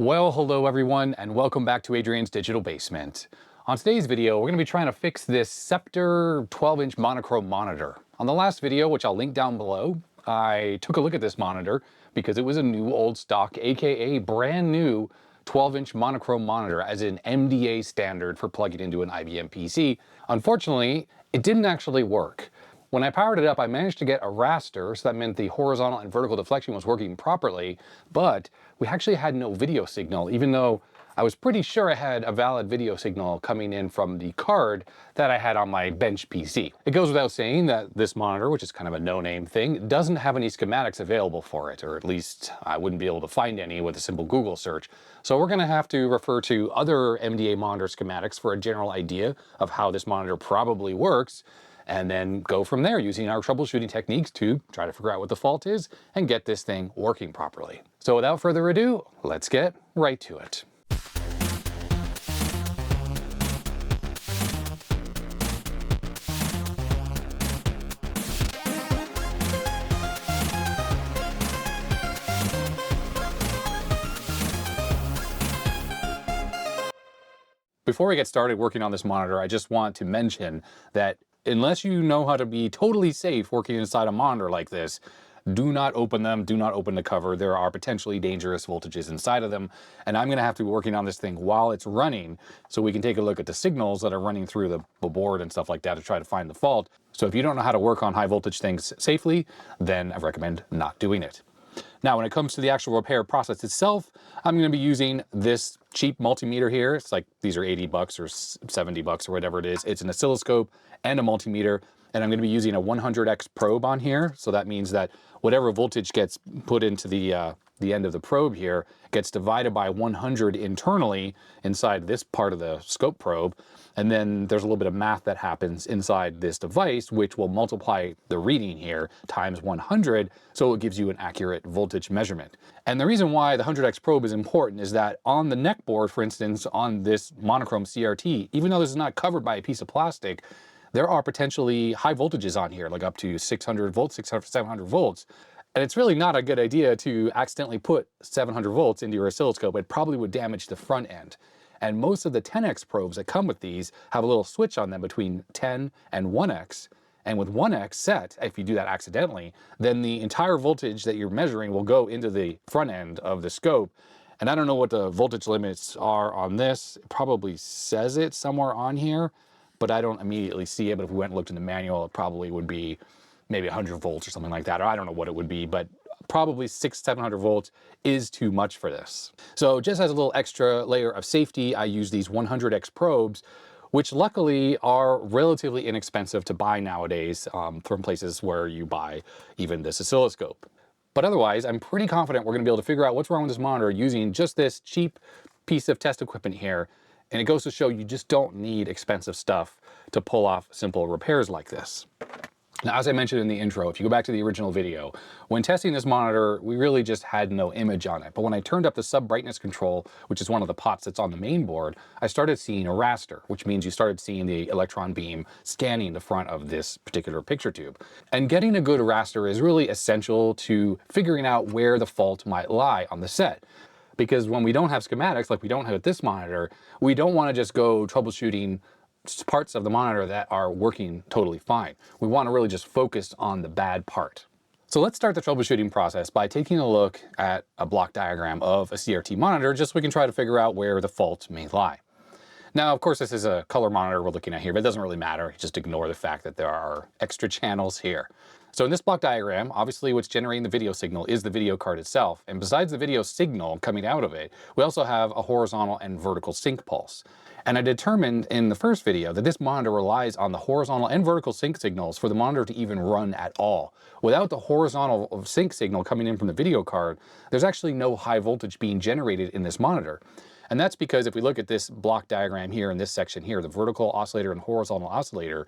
Well, hello everyone, and welcome back to Adrian's Digital Basement. On today's video, we're going to be trying to fix this Sceptre 12-inch monochrome monitor. On the last video, which I'll link down below, I took a look at this monitor because it was a new old stock, aka brand new 12-inch monochrome monitor as an MDA standard for plugging into an IBM PC. Unfortunately, it didn't actually work. When I powered it up, I managed to get a raster, so that meant the horizontal and vertical deflection was working properly, but we actually had no video signal, even though I was pretty sure I had a valid video signal coming in from the card that I had on my bench PC. It goes without saying that this monitor, which is kind of a no-name thing, doesn't have any schematics available for it, or at least I wouldn't be able to find any with a simple Google search. So we're going to have to refer to other MDA monitor schematics for a general idea of how this monitor probably works, and then go from there using our troubleshooting techniques to try to figure out what the fault is and get this thing working properly. So without further ado, let's get right to it. Before we get started working on this monitor, I just want to mention that unless you know how to be totally safe working inside a monitor like this, do not open them, do not open the cover. There are potentially dangerous voltages inside of them, and I'm gonna have to be working on this thing while it's running so we can take a look at the signals that are running through the board and stuff like that to try to find the fault. So if you don't know how to work on high voltage things safely, then I recommend not doing it. Now, when it comes to the actual repair process itself, I'm going to be using this cheap multimeter here. It's like, these are 80 bucks or 70 bucks or whatever it is. It's an oscilloscope and a multimeter, and I'm going to be using a 100x probe on here. So that means that whatever voltage gets put into the end of the probe here gets divided by 100 internally inside this part of the scope probe. And then there's a little bit of math that happens inside this device, which will multiply the reading here times 100, so it gives you an accurate voltage measurement. And the reason why the 100x probe is important is that on the neck board, for instance, on this monochrome CRT, even though this is not covered by a piece of plastic, there are potentially high voltages on here, like up to 600 volts, 600, 700 volts. And it's really not a good idea to accidentally put 700 volts into your oscilloscope. It probably would damage the front end. And most of the 10x probes that come with these have a little switch on them between 10 and 1x. And with 1x set, if you do that accidentally, then the entire voltage that you're measuring will go into the front end of the scope. And I don't know what the voltage limits are on this. It probably says it somewhere on here, but I don't immediately see it. But if we went and looked in the manual, it probably would be maybe 100 volts or something like that. Or I don't know what it would be, but probably 600-700 volts is too much for this. So just as a little extra layer of safety, I use these 100x probes, which luckily are relatively inexpensive to buy nowadays from places where you buy even this oscilloscope. But otherwise, I'm pretty confident we're gonna be able to figure out what's wrong with this monitor using just this cheap piece of test equipment here. And it goes to show you just don't need expensive stuff to pull off simple repairs like this. Now, as I mentioned in the intro, if you go back to the original video, when testing this monitor, we really just had no image on it. But when I turned up the sub-brightness control, which is one of the pots that's on the main board, I started seeing a raster, which means you started seeing the electron beam scanning the front of this particular picture tube. And getting a good raster is really essential to figuring out where the fault might lie on the set. Because when we don't have schematics, like we don't have with this monitor, we don't want to just go troubleshooting parts of the monitor that are working totally fine. We want to really just focus on the bad part. So let's start the troubleshooting process by taking a look at a block diagram of a CRT monitor, just so we can try to figure out where the fault may lie. Now, of course, this is a color monitor we're looking at here, but it doesn't really matter. Just ignore the fact that there are extra channels here. So in this block diagram, obviously what's generating the video signal is the video card itself. And besides the video signal coming out of it, we also have a horizontal and vertical sync pulse. And I determined in the first video that this monitor relies on the horizontal and vertical sync signals for the monitor to even run at all. Without the horizontal sync signal coming in from the video card, there's actually no high voltage being generated in this monitor. And that's because if we look at this block diagram here in this section here, the vertical oscillator and horizontal oscillator,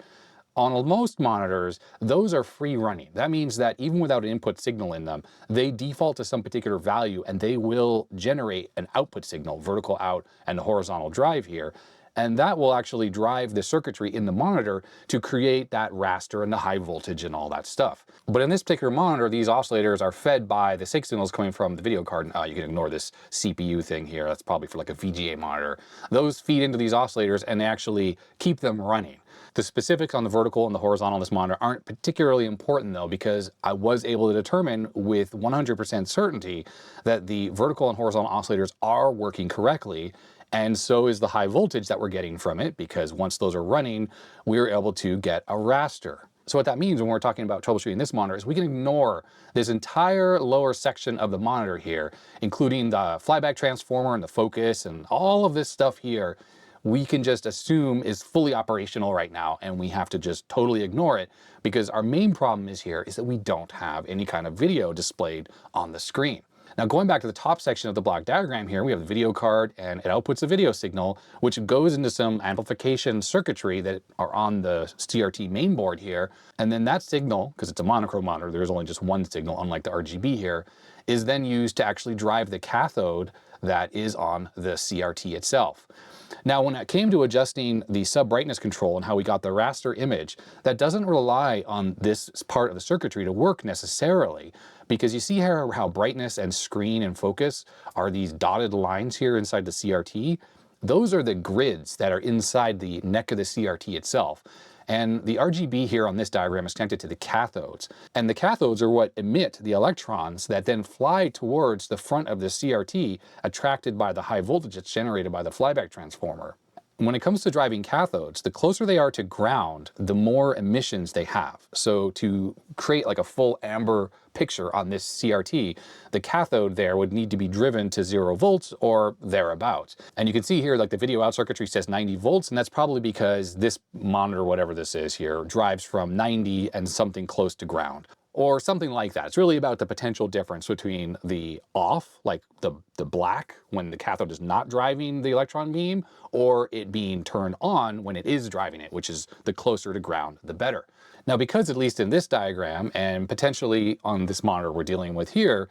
on most monitors, those are free running. That means that even without an input signal in them, they default to some particular value and they will generate an output signal, vertical out and the horizontal drive here. And that will actually drive the circuitry in the monitor to create that raster and the high voltage and all that stuff. But in this particular monitor, these oscillators are fed by the sig signals coming from the video card. You can ignore this CPU thing here. That's probably for like a VGA monitor. Those feed into these oscillators and they actually keep them running. The specifics on the vertical and the horizontal on this monitor aren't particularly important though, because I was able to determine with 100% certainty that the vertical and horizontal oscillators are working correctly. And so is the high voltage that we're getting from it, because once those are running, we're able to get a raster. So what that means when we're talking about troubleshooting this monitor is we can ignore this entire lower section of the monitor here, including the flyback transformer and the focus and all of this stuff here. We can just assume is fully operational right now, and we have to just totally ignore it, because our main problem is that we don't have any kind of video displayed on the screen. Now going back to the top section of the block diagram here, we have the video card and it outputs a video signal, which goes into some amplification circuitry that are on the CRT main board here. And then that signal, because it's a monochrome monitor, there's only just one signal, unlike the RGB here, is then used to actually drive the cathode that is on the CRT itself. Now, when it came to adjusting the sub-brightness control and how we got the raster image, that doesn't rely on this part of the circuitry to work necessarily, because you see how brightness and screen and focus are these dotted lines here inside the CRT. Those are the grids that are inside the neck of the CRT itself. And the RGB here on this diagram is connected to the cathodes. And the cathodes are what emit the electrons that then fly towards the front of the CRT, attracted by the high voltage that's generated by the flyback transformer. When it comes to driving cathodes, the closer they are to ground, the more emissions they have. So to create like a full amber picture on this CRT, the cathode there would need to be driven to 0 volts or thereabouts. And you can see here, like the video out circuitry says 90 volts, and that's probably because this monitor, whatever this is here, drives from 90 and something close to ground, or something like that. It's really about the potential difference between the off, like the black when the cathode is not driving the electron beam, or it being turned on when it is driving it, which is the closer to ground, the better. Now, because at least in this diagram, and potentially on this monitor we're dealing with here,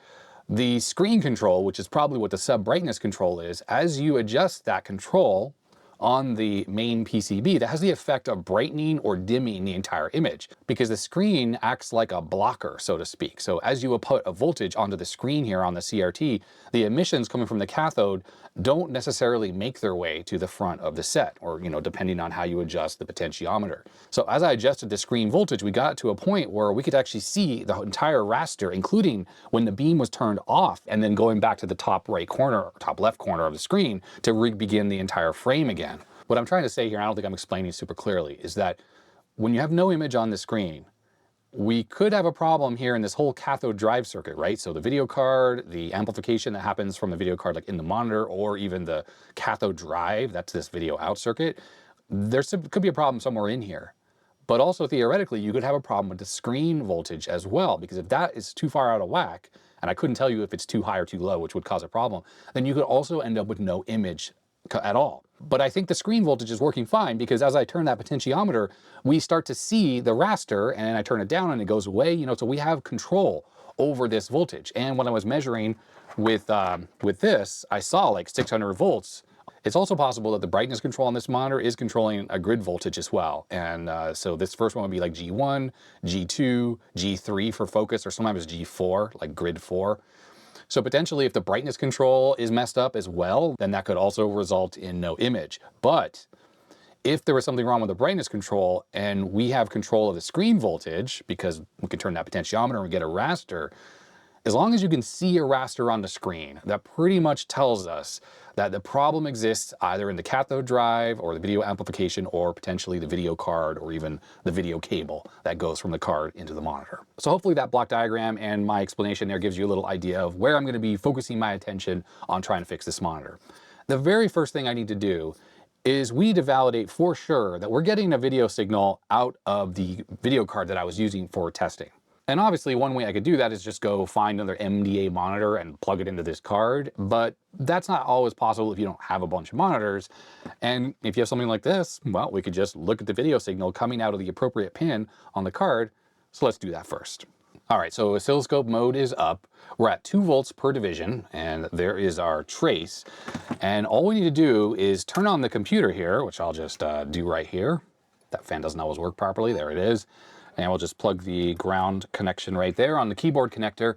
the screen control, which is probably what the sub-brightness control is, as you adjust that control on the main PCB, that has the effect of brightening or dimming the entire image, because the screen acts like a blocker, so to speak. So as you put a voltage onto the screen here on the CRT, the emissions coming from the cathode don't necessarily make their way to the front of the set, or, depending on how you adjust the potentiometer. So as I adjusted the screen voltage, we got to a point where we could actually see the entire raster, including when the beam was turned off, and then going back to the top right corner, or top left corner of the screen to begin the entire frame again. What I'm trying to say here, I don't think I'm explaining super clearly, is that when you have no image on the screen, we could have a problem here in this whole cathode drive circuit, right? So the video card, the amplification that happens from the video card, like in the monitor, or even the cathode drive, that's this video out circuit, there could be a problem somewhere in here. But also theoretically, you could have a problem with the screen voltage as well, because if that is too far out of whack, and I couldn't tell you if it's too high or too low, which would cause a problem, then you could also end up with no image at all. But I think the screen voltage is working fine, because as I turn that potentiometer, we start to see the raster, and I turn it down and it goes away, so we have control over this voltage. And when I was measuring with this, I saw like 600 volts. It's also possible that the brightness control on this monitor is controlling a grid voltage as well. And so this first one would be like G1, G2, G3 for focus, or sometimes G4, like grid 4. So potentially if the brightness control is messed up as well, then that could also result in no image. But if there was something wrong with the brightness control and we have control of the screen voltage, because we can turn that potentiometer and we get a raster, as long as you can see a raster on the screen, that pretty much tells us that the problem exists either in the cathode drive or the video amplification, or potentially the video card, or even the video cable that goes from the card into the monitor. So hopefully that block diagram and my explanation there gives you a little idea of where I'm going to be focusing my attention on trying to fix this monitor. The very first thing I need to do is we need to validate for sure that we're getting a video signal out of the video card that I was using for testing. And obviously one way I could do that is just go find another MDA monitor and plug it into this card, but that's not always possible if you don't have a bunch of monitors. And if you have something like this, well, we could just look at the video signal coming out of the appropriate pin on the card. So let's do that first. All right, so oscilloscope mode is up. We're at 2 volts per division, and there is our trace. And all we need to do is turn on the computer here, which I'll just do right here. That fan doesn't always work properly. There it is. And we'll just plug the ground connection right there on the keyboard connector.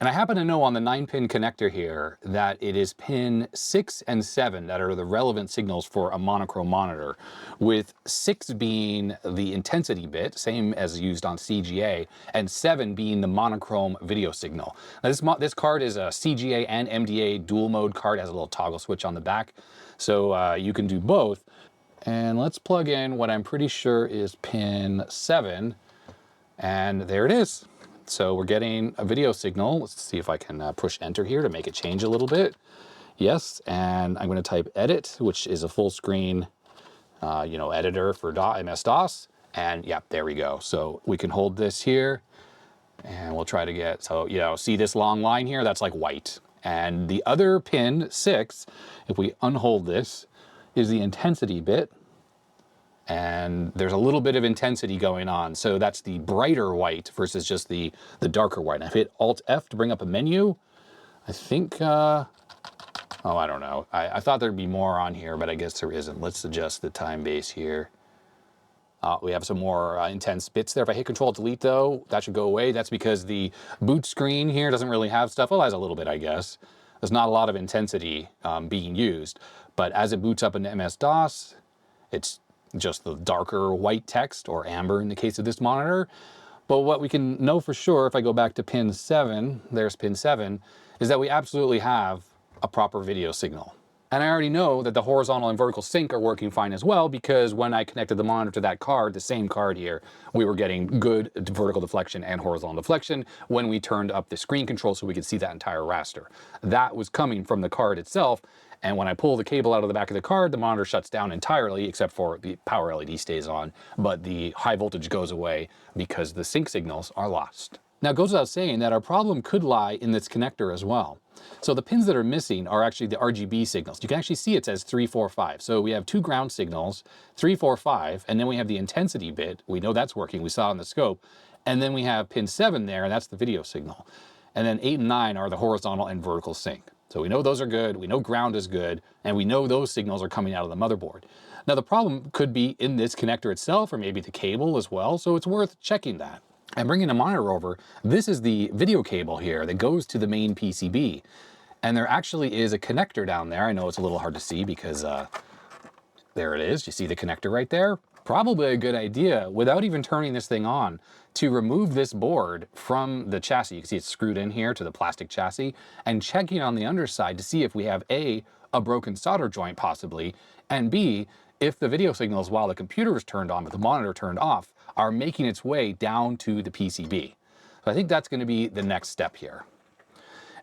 And I happen to know on the 9-pin connector here that it is pin 6 and 7 that are the relevant signals for a monochrome monitor, with 6 being the intensity bit, same as used on CGA, and 7 being the monochrome video signal. Now this card is a CGA and MDA dual mode card. It has a little toggle switch on the back, so you can do both. And let's plug in what I'm pretty sure is pin 7, and there it is. So we're getting a video signal. Let's see if I can push enter here to make it change a little bit. Yes, and I'm going to type edit, which is a full screen, editor for MS-DOS. And yeah, there we go. So we can hold this here and we'll try to get, so, see this long line here? That's like white. And the other pin 6, if we unhold this, is the intensity bit. And there's a little bit of intensity going on. So that's the brighter white versus just the darker white. And I've hit Alt-F to bring up a menu. I think, oh, I don't know. I thought there'd be more on here, but I guess there isn't. Let's adjust the time base here. We have some more intense bits there. If I hit Control-Delete though, that should go away. That's because the boot screen here doesn't really have stuff. Well, it has a little bit, I guess. There's not a lot of intensity being used. But as it boots up into MS-DOS, it's just the darker white text, or amber in the case of this monitor. But what we can know for sure, if I go back to pin 7, there's pin 7, is that we absolutely have a proper video signal. And I already know that the horizontal and vertical sync are working fine as well, because when I connected the monitor to that card, the same card here, we were getting good vertical deflection and horizontal deflection when we turned up the screen control so we could see that entire raster. That was coming from the card itself. And when I pull the cable out of the back of the card, the monitor shuts down entirely, except for the power LED stays on, but the high voltage goes away because the sync signals are lost. Now it goes without saying that our problem could lie in this connector as well. So the pins that are missing are actually the RGB signals. You can actually see it says 3, 4, 5. So we have 2 ground signals, 3, 4, 5, and then we have the intensity bit. We know that's working, we saw it on the scope. And then we have pin 7 there, and that's the video signal. And then 8 and 9 are the horizontal and vertical sync. So we know those are good, we know ground is good, and we know those signals are coming out of the motherboard. Now the problem could be in this connector itself, or maybe the cable as well, so it's worth checking that. And bringing a monitor over, this is the video cable here that goes to the main PCB. And there actually is a connector down there. I know it's a little hard to see because there it is. You see the connector right there? Probably a good idea, without even turning this thing on, to remove this board from the chassis. You can see it's screwed in here to the plastic chassis, and checking on the underside to see if we have A, broken solder joint possibly, and B, if the video signals while the computer is turned on but the monitor turned off are making its way down to the PCB. So I think that's going to be the next step here.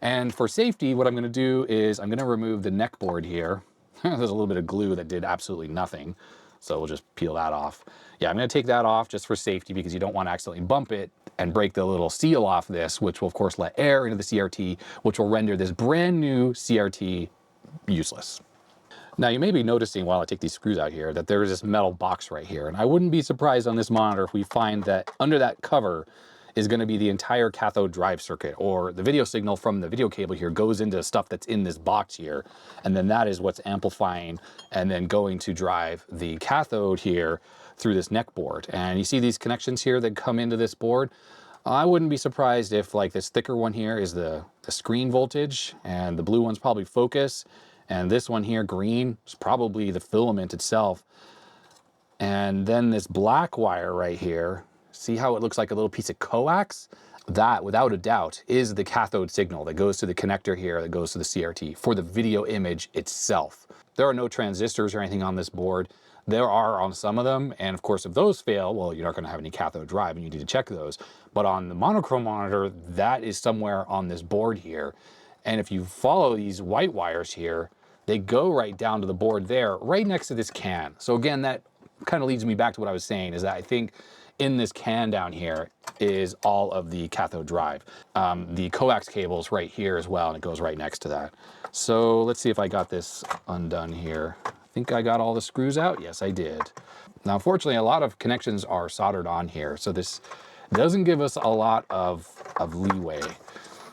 And for safety, what I'm going to do is I'm going to remove the neck board here. There's a little bit of glue that did absolutely nothing. So we'll just peel that off. Yeah, I'm going to take that off just for safety because you don't want to accidentally bump it and break the little seal off this, which will of course let air into the CRT, which will render this brand new CRT useless. Now you may be noticing while I take these screws out here that there is this metal box right here. And I wouldn't be surprised on this monitor if we find that under that cover is going to be the entire cathode drive circuit, or the video signal from the video cable here goes into stuff that's in this box here, and then that is what's amplifying and then going to drive the cathode here through this neck board. And you see these connections here that come into this board. I wouldn't be surprised if like this thicker one here is the screen voltage, and the blue one's probably focus, and this one here, green, is probably the filament itself. And then this black wire right here, see how it looks like a little piece of coax? That, without a doubt, is the cathode signal that goes to the connector here that goes to the CRT for the video image itself. There are no transistors or anything on this board. There are on some of them, and of course if those fail, well, you're not going to have any cathode drive and you need to check those. But on the monochrome monitor, that is somewhere on this board here. And if you follow these white wires here, they go right down to the board there, right next to this can. So again, that kind of leads me back to what I was saying, is that I think in this can down here is all of the cathode drive. The coax cable's right here as well, and it goes right next to that. So let's see if I got this undone here. I think I got all the screws out. Yes, I did. Now, unfortunately, a lot of connections are soldered on here, so this doesn't give us a lot of of leeway.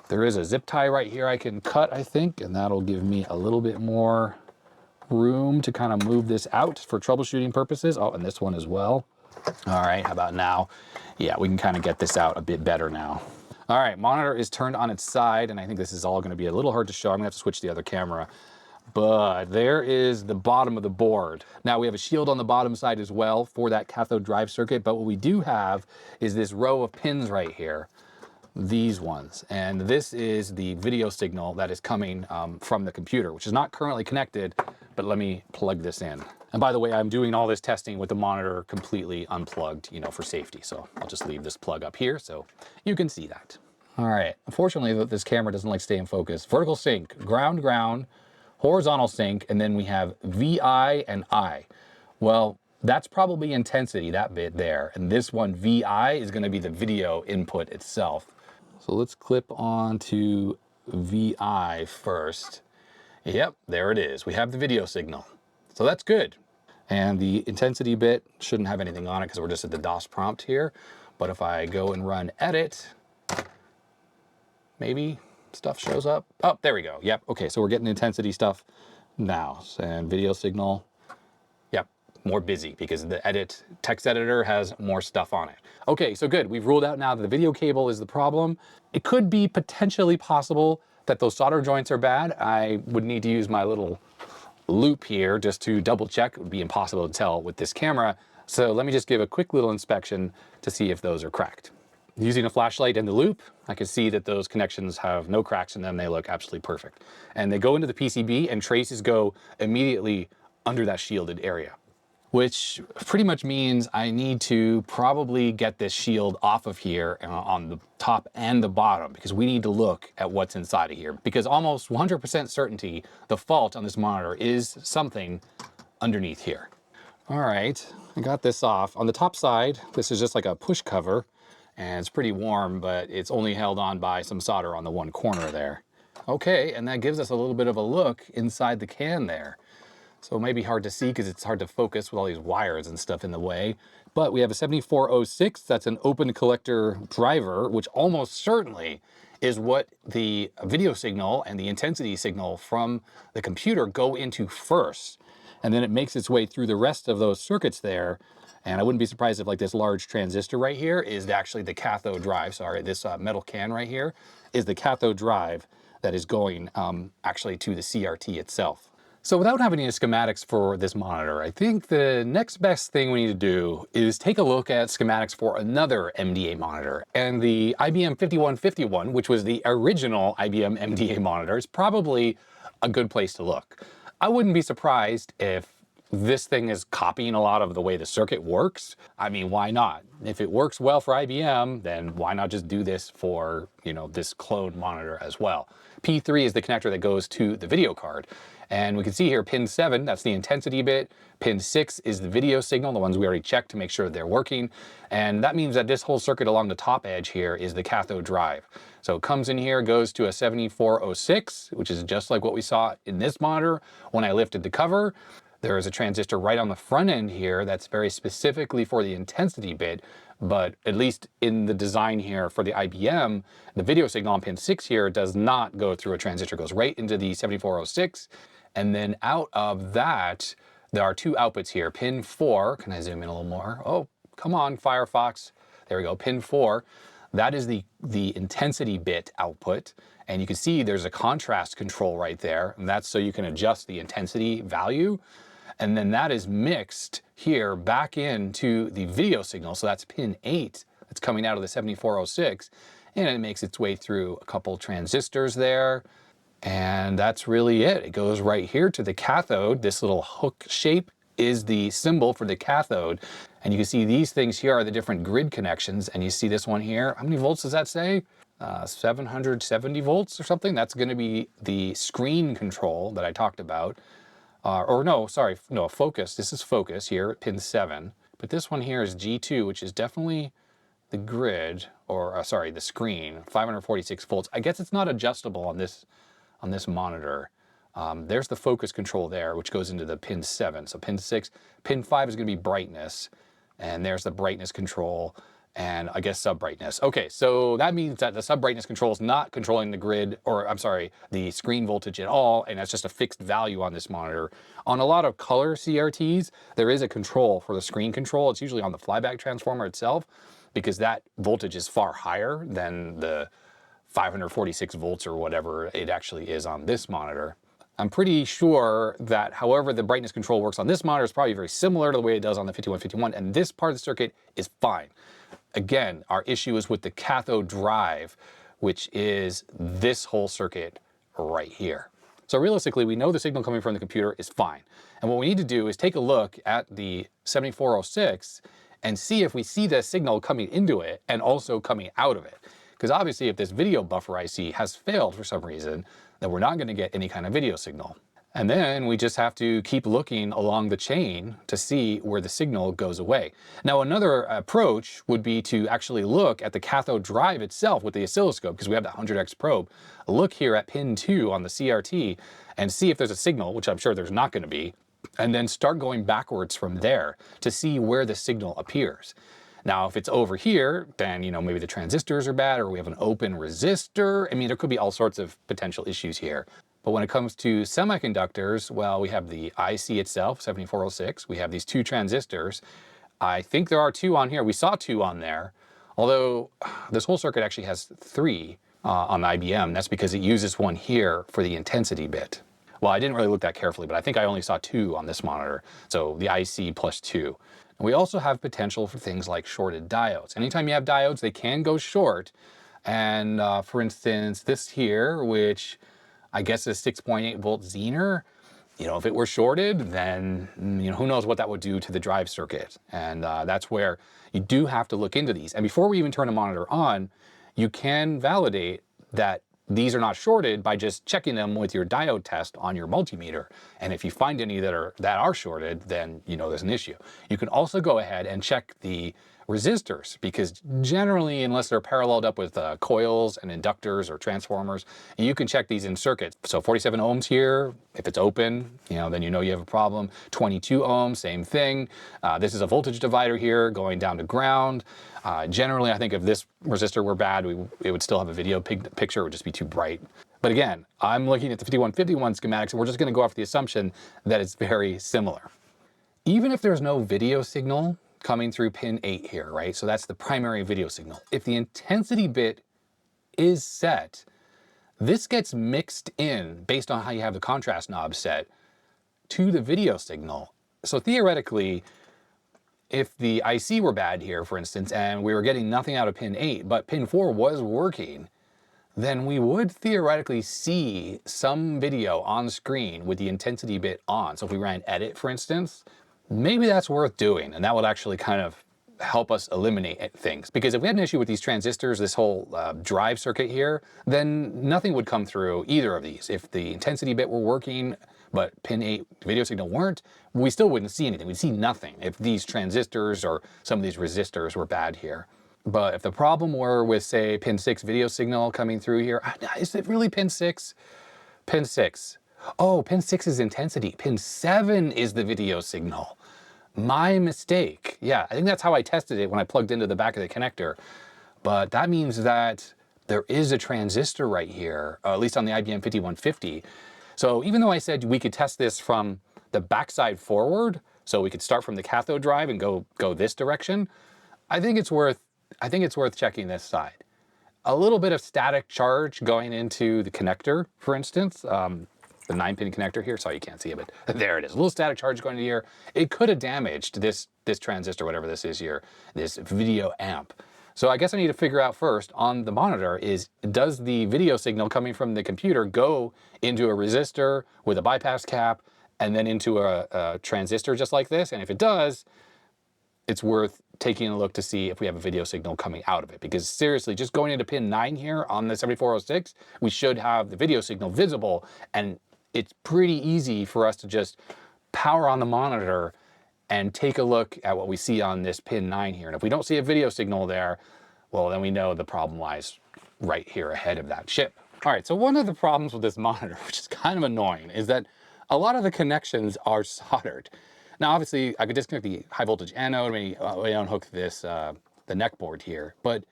There is a zip tie right here I can cut, I think, and that'll give me a little bit more room to kind of move this out for troubleshooting purposes. Oh, and this one as well. All right, how about now? Yeah, we can kind of get this out a bit better now. All right, monitor is turned on its side, and I think this is all going to be a little hard to show. I'm going to have to switch the other camera. But there is the bottom of the board. Now we have a shield on the bottom side as well for that cathode drive circuit, but what we do have is this row of pins right here, these ones. And this is the video signal that is coming from the computer, which is not currently connected, but let me plug this in. And by the way, I'm doing all this testing with the monitor completely unplugged, you know, for safety. So I'll just leave this plug up here so you can see that. All right, unfortunately this camera doesn't like stay in focus. Vertical sync, ground, ground, horizontal sync, and then we have VI and I. Well, that's probably intensity, that bit there. And this one, VI, is gonna be the video input itself. So let's clip on to VI first. Yep, there it is. We have the video signal. So that's good. And the intensity bit shouldn't have anything on it because we're just at the DOS prompt here. But if I go and run edit, maybe stuff shows up. Oh, there we go. Yep. Okay, so we're getting intensity stuff now. And video signal, yep, more busy because the edit text editor has more stuff on it. Okay, so good. We've ruled out now that the video cable is the problem. It could be potentially possible that those solder joints are bad. I would need to use my little loop here just to double check. It would be impossible to tell with this camera. So let me just give a quick little inspection to see if those are cracked. Using a flashlight and the loop, I can see that those connections have no cracks in them. They look absolutely perfect. And they go into the PCB and traces go immediately under that shielded area, which pretty much means I need to probably get this shield off of here on the top and the bottom because we need to look at what's inside of here because almost 100% certainty the fault on this monitor is something underneath here. All right, I got this off. On the top side, this is just like a push cover. And it's pretty warm, but it's only held on by some solder on the one corner there. Okay, and that gives us a little bit of a look inside the can there. So it may be hard to see because it's hard to focus with all these wires and stuff in the way. But we have a 7406, that's an open collector driver, which almost certainly is what the video signal and the intensity signal from the computer go into first. And then it makes its way through the rest of those circuits there. And I wouldn't be surprised if like this large transistor right here is actually the cathode drive. Sorry, this metal can right here is the cathode drive that is going actually to the CRT itself. So without having any schematics for this monitor, I think the next best thing we need to do is take a look at schematics for another MDA monitor. And the IBM 5151, which was the original IBM MDA monitor, is probably a good place to look. I wouldn't be surprised if this thing is copying a lot of the way the circuit works. I mean, why not? If it works well for IBM, then why not just do this for, you know, this clone monitor as well? P3 is the connector that goes to the video card. And we can see here pin 7, that's the intensity bit. Pin 6 is the video signal, the ones we already checked to make sure that they're working. And that means that this whole circuit along the top edge here is the cathode drive. So it comes in here, goes to a 7406, which is just like what we saw in this monitor when I lifted the cover. There is a transistor right on the front end here that's very specifically for the intensity bit, but at least in the design here for the IBM, the video signal on pin 6 here does not go through a transistor, it goes right into the 7406. And then out of that, there are two outputs here. Pin 4, can I zoom in a little more? Oh, come on, Firefox. There we go, pin 4. That is the intensity bit output. And you can see there's a contrast control right there. And that's so you can adjust the intensity value. And then that is mixed here back into the video signal. So that's pin 8 that's coming out of the 7406. And it makes its way through a couple transistors there. And that's really it. It goes right here to the cathode. This little hook shape is the symbol for the cathode. And you can see these things here are the different grid connections. And you see this one here. How many volts does that say? 770 volts or something. That's going to be the screen control that I talked about. Focus. This is focus here at pin 7. But this one here is G2, which is definitely the grid, or the screen, 546 volts. I guess it's not adjustable on this monitor. There's the focus control there, which goes into the pin 7. So pin 6, pin 5 is going to be brightness, and there's the brightness control. and I guess sub brightness. Okay, so that means that the sub brightness control is not controlling the grid, or I'm sorry, the screen voltage at all, and that's just a fixed value on this monitor. On a lot of color CRTs, there is a control for the screen control. It's usually on the flyback transformer itself, because that voltage is far higher than the 546 volts or whatever it actually is on this monitor. I'm pretty sure that however the brightness control works on this monitor is probably very similar to the way it does on the 5151, and this part of the circuit is fine. Again, our issue is with the cathode drive, which is this whole circuit right here. So realistically, we know the signal coming from the computer is fine. And what we need to do is take a look at the 7406 and see if we see the signal coming into it and also coming out of it. Because obviously if this video buffer IC has failed for some reason, then we're not going to get any kind of video signal. And then we just have to keep looking along the chain to see where the signal goes away. Now another approach would be to actually look at the cathode drive itself with the oscilloscope, because we have the 100x probe. Look here at pin 2 on the CRT and see if there's a signal, which I'm sure there's not going to be, and then start going backwards from there to see where the signal appears. Now, if it's over here, then, you know, maybe the transistors are bad, or we have an open resistor. I mean, there could be all sorts of potential issues here. But when it comes to semiconductors, well, we have the IC itself, 7406. We have these 2 transistors. I think there are 2 on here. We saw 2 on there, although this whole circuit actually has 3 on the IBM. That's because it uses one here for the intensity bit. Well, I didn't really look that carefully, but I think I only saw 2 on this monitor. So the IC plus 2. And we also have potential for things like shorted diodes. Anytime you have diodes, they can go short. And for instance, this here, which I guess is 6.8 volt Zener, you know, if it were shorted, then, you know, who knows what that would do to the drive circuit. And that's where you do have to look into these. And before we even turn a monitor on, you can validate that these are not shorted by just checking them with your diode test on your multimeter. And if you find any that are shorted, then you know there's an issue. You can also go ahead and check the resistors, because generally, unless they're paralleled up with coils and inductors or transformers, you can check these in circuits. So 47 ohms here, if it's open, you know, then you know you have a problem. 22 ohms, same thing. This is a voltage divider here going down to ground. Generally, I think if this resistor were bad, it would still have a video picture, it would just be too bright. But again, I'm looking at the 5151 schematics, and we're just going to go off the assumption that it's very similar. Even if there's no video signal coming through pin 8 here, right? So that's the primary video signal. If the intensity bit is set, this gets mixed in based on how you have the contrast knob set to the video signal. So theoretically, if the IC were bad here, for instance, and we were getting nothing out of pin 8, but pin 4 was working, then we would theoretically see some video on screen with the intensity bit on. So if we ran edit, for instance, maybe that's worth doing, and that would actually kind of help us eliminate things. Because if we had an issue with these transistors, this whole drive circuit here, then nothing would come through either of these. If the intensity bit were working, but pin 8 video signal weren't, we still wouldn't see anything. We'd see nothing if these transistors or some of these resistors were bad here. But if the problem were with, say, pin 6 video signal coming through here, is it really pin 6? Pin 6. Oh, pin 6 is intensity. Pin 7 is the video signal. My mistake. Yeah, I think that's how I tested it when I plugged into the back of the connector. But that means that there is a transistor right here, at least on the IBM 5150. So even though I said we could test this from the backside forward, so we could start from the cathode drive and go this direction, I think it's worth checking this side. A little bit of static charge going into the connector, for instance, the 9-pin connector here. Sorry, you can't see it, but there it is. A little static charge going into here. It could have damaged this transistor, whatever this is here, this video amp. So I guess I need to figure out first on the monitor is, does the video signal coming from the computer go into a resistor with a bypass cap and then into a transistor just like this? And if it does, it's worth taking a look to see if we have a video signal coming out of it. Because seriously, just going into pin 9 here on the 7406, we should have the video signal visible, and it's pretty easy for us to just power on the monitor and take a look at what we see on this pin 9 here. And if we don't see a video signal there, well, then we know the problem lies right here ahead of that chip. All right, so one of the problems with this monitor, which is kind of annoying, is that a lot of the connections are soldered. Now, obviously, I could disconnect the high voltage anode, maybe unhook this the neck board here. But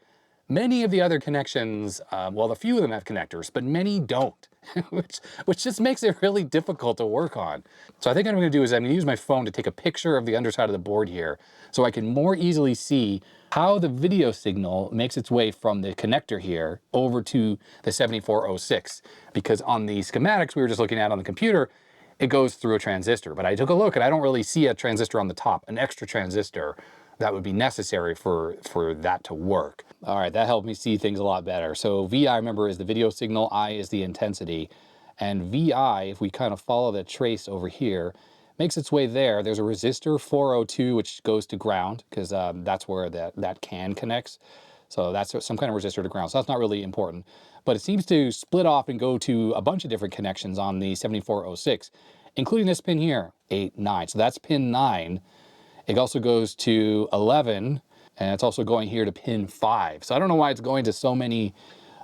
many of the other connections, well, a few of them have connectors, but many don't, which just makes it really difficult to work on. So I think what I'm gonna do is I'm gonna use my phone to take a picture of the underside of the board here so I can more easily see how the video signal makes its way from the connector here over to the 7406. Because on the schematics we were just looking at on the computer, it goes through a transistor. But I took a look and I don't really see a transistor on the top, an extra transistor that would be necessary for that to work. All right, that helped me see things a lot better. So VI, remember, is the video signal, I is the intensity. And VI, if we kind of follow the trace over here, makes its way there. There's a resistor 402, which goes to ground, because that's where that can connects. So that's some kind of resistor to ground. So that's not really important. But it seems to split off and go to a bunch of different connections on the 7406, including this pin here, 8, 9. So that's pin 9. It also goes to 11, and it's also going here to pin 5. So I don't know why it's going to so many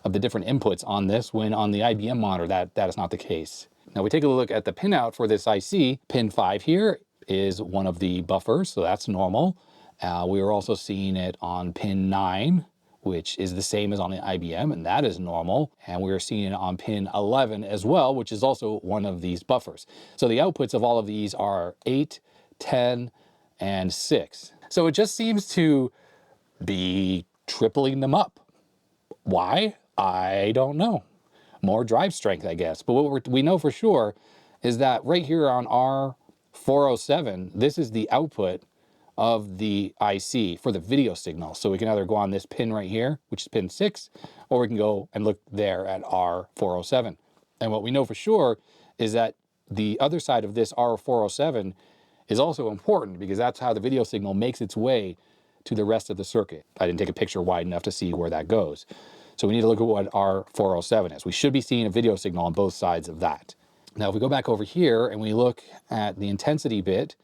of the different inputs on this, when on the IBM monitor that is not the case. Now we take a look at the pinout for this IC. Pin 5 here is one of the buffers, so that's normal. We are also seeing it on pin 9, which is the same as on the IBM, and that is normal. And we are seeing it on pin 11 as well, which is also one of these buffers. So the outputs of all of these are 8, 10, and 6. So it just seems to be tripling them up. Why? I don't know. More drive strength, I guess. But what we know for sure is that right here on R407, this is the output of the IC for the video signal. So we can either go on this pin right here, which is pin 6, or we can go and look there at R407. And what we know for sure is that the other side of this R407 is also important, because that's how the video signal makes its way to the rest of the circuit. I didn't take a picture wide enough to see where that goes. So we need to look at what R407 is. We should be seeing a video signal on both sides of that. Now, if we go back over here and we look at the intensity bit,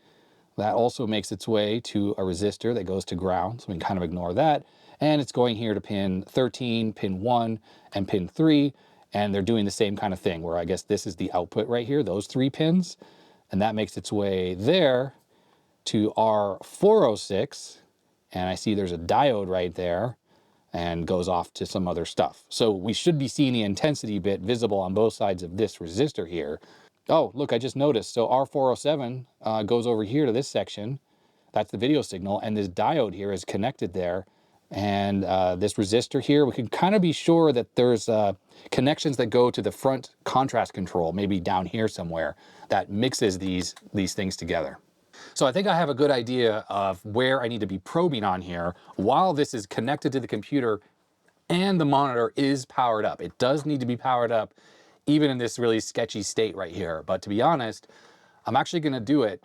that also makes its way to a resistor that goes to ground. So we can kind of ignore that. And it's going here to pin 13, pin 1, and pin 3. And they're doing the same kind of thing, where I guess this is the output right here, those 3 pins. And that makes its way there to R406. And I see there's a diode right there, and goes off to some other stuff. So we should be seeing the intensity bit visible on both sides of this resistor here. Oh, look, I just noticed. So R407 goes over here to this section. That's the video signal. And this diode here is connected there. And this resistor here, we can kind of be sure that there's connections that go to the front contrast control, maybe down here somewhere, that mixes these things together. So I think I have a good idea of where I need to be probing on here while this is connected to the computer and the monitor is powered up. It does need to be powered up even in this really sketchy state right here. But to be honest, I'm actually going to do it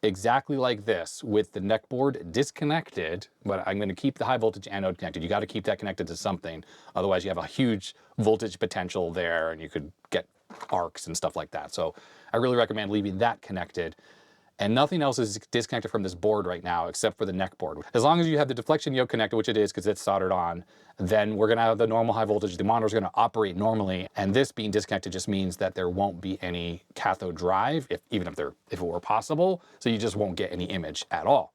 exactly like this with the neck board disconnected, but I'm going to keep the high voltage anode connected. You got to keep that connected to something. Otherwise you have a huge voltage potential there and you could get arcs and stuff like that. So I really recommend leaving that connected. And nothing else is disconnected from this board right now except for the neck board. As long as you have the deflection yoke connected, which it is because it's soldered on, then we're going to have the normal high voltage. The monitor's going to operate normally. And this being disconnected just means that there won't be any cathode drive, even if it were possible. So you just won't get any image at all.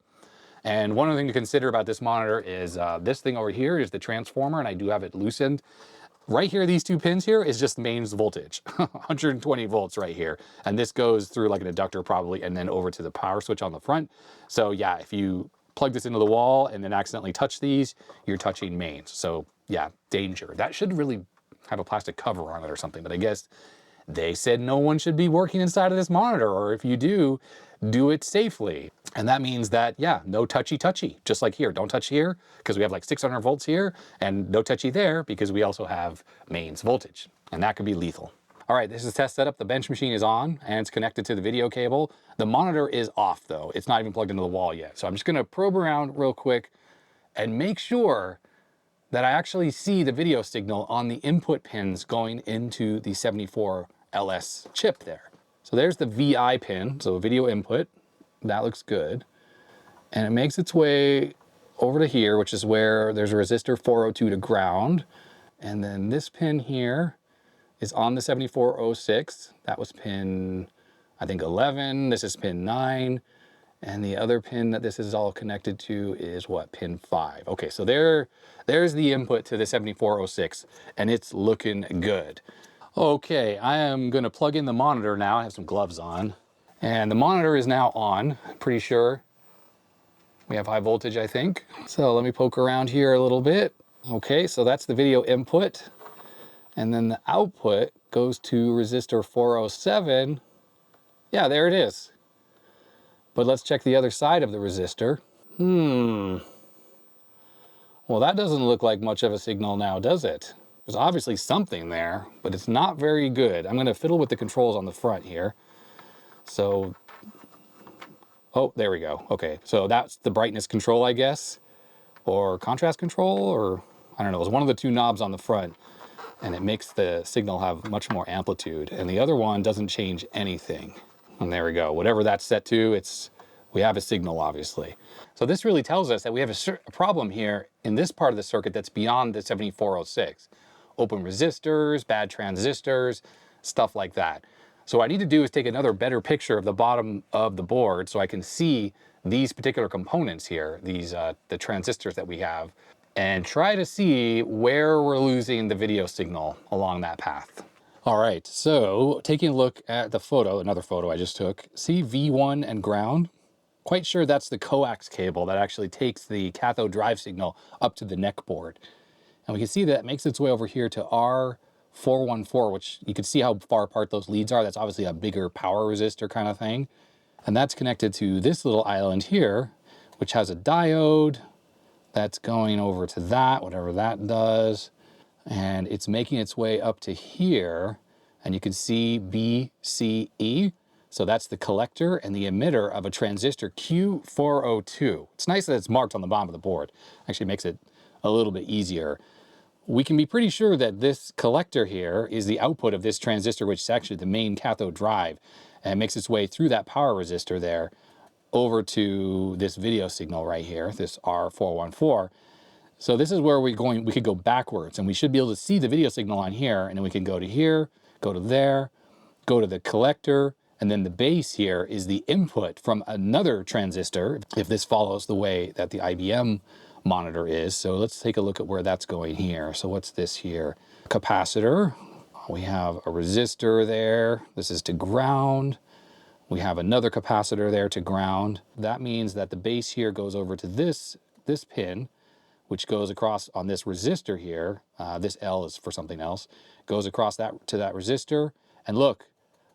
And one other thing to consider about this monitor is this thing over here is the transformer, and I do have it loosened. Right here, these 2 pins here is just mains voltage, 120 volts right here. And this goes through like an inductor probably, and then over to the power switch on the front. So yeah, if you plug this into the wall and then accidentally touch these, you're touching mains. So yeah, danger. That should really have a plastic cover on it or something, but I guess they said no one should be working inside of this monitor, or if you do it safely. And that means that, yeah, no touchy, just like here. Don't touch here because we have like 600 volts here, and no touchy there because we also have mains voltage, and that could be lethal. All right, this is test setup. The bench machine is on and it's connected to the video cable. The monitor is off though. It's not even plugged into the wall yet. So I'm just gonna probe around real quick and make sure that I actually see the video signal on the input pins going into the 74LS chip there. So there's the VI pin, so video input. That looks good. And it makes its way over to here, which is where there's a resistor 402 to ground. And then this pin here is on the 7406. That was pin, I think, 11. This is pin 9. And the other pin that this is all connected to is what, pin 5. Okay, so there's the input to the 7406, and it's looking good. Okay, I am gonna plug in the monitor now. I have some gloves on. And the monitor is now on, pretty sure. We have high voltage, I think. So let me poke around here a little bit. Okay, so that's the video input. And then the output goes to resistor 407. Yeah, there it is. But let's check the other side of the resistor. Well, that doesn't look like much of a signal now, does it? There's obviously something there, but it's not very good. I'm gonna fiddle with the controls on the front here. So, oh, there we go. Okay, so that's the brightness control, I guess, or contrast control, or I don't know. It's one of the two knobs on the front, and it makes the signal have much more amplitude. And the other one doesn't change anything. And there we go. Whatever that's set to, we have a signal, obviously. So this really tells us that we have a problem here in this part of the circuit that's beyond the 7406. Open resistors, bad transistors, stuff like that. So what I need to do is take another better picture of the bottom of the board so I can see these particular components here, these the transistors that we have, and try to see where we're losing the video signal along that path. All right, so taking a look at the photo, another photo I just took, see V1 and ground? Quite sure that's the coax cable that actually takes the cathode drive signal up to the neck board. And we can see that it makes its way over here to R414, which you can see how far apart those leads are. That's obviously a bigger power resistor kind of thing. And that's connected to this little island here, which has a diode that's going over to that, whatever that does. And it's making its way up to here. And you can see B, C, E. So that's the collector and the emitter of a transistor Q402. It's nice that it's marked on the bottom of the board. Actually makes it a little bit easier. We can be pretty sure that this collector here is the output of this transistor, which is actually the main cathode drive, and it makes its way through that power resistor there over to this video signal right here, this R414. So this is where we could go backwards, and we should be able to see the video signal on here, and then we can go to here, go to there, go to the collector, and then the base here is the input from another transistor, if this follows the way that the IBM monitor is. So let's take a look at where that's going here. So what's this here? Capacitor. We have a resistor there. This is to ground. We have another capacitor there to ground. That means that the base here goes over to this pin, which goes across on this resistor here. This L is for something else. Goes across that to that resistor. And look,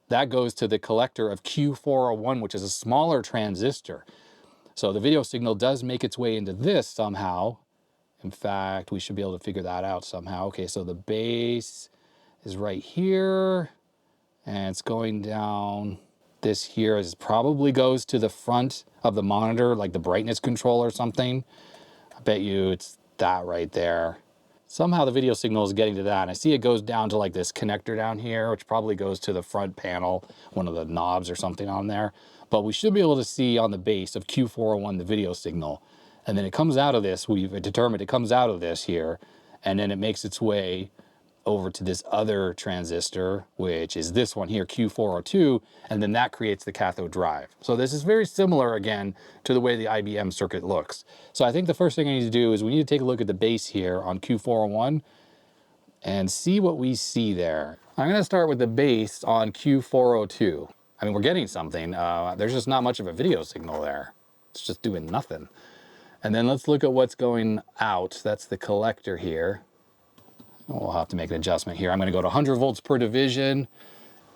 that goes to the collector of Q401, which is a smaller transistor. So the video signal does make its way into this somehow. In fact, we should be able to figure that out somehow. Okay, so the base is right here, and it's going down. This here probably goes to the front of the monitor, like the brightness control or something. I bet you it's that right there. Somehow the video signal is getting to that. And I see it goes down to like this connector down here, which probably goes to the front panel, one of the knobs or something on there. But we should be able to see on the base of Q401 the video signal. And then it comes out of this, we've determined it comes out of this here, and then it makes its way over to this other transistor, which is this one here, Q402, and then that creates the cathode drive. So this is very similar, again, to the way the IBM circuit looks. So I think the first thing I need to do is we need to take a look at the base here on Q401 and see what we see there. I'm gonna start with the base on Q402. I mean, we're getting something. There's just not much of a video signal there. It's just doing nothing. And then let's look at what's going out. That's the collector here. We'll have to make an adjustment here. I'm gonna go to 100 volts per division.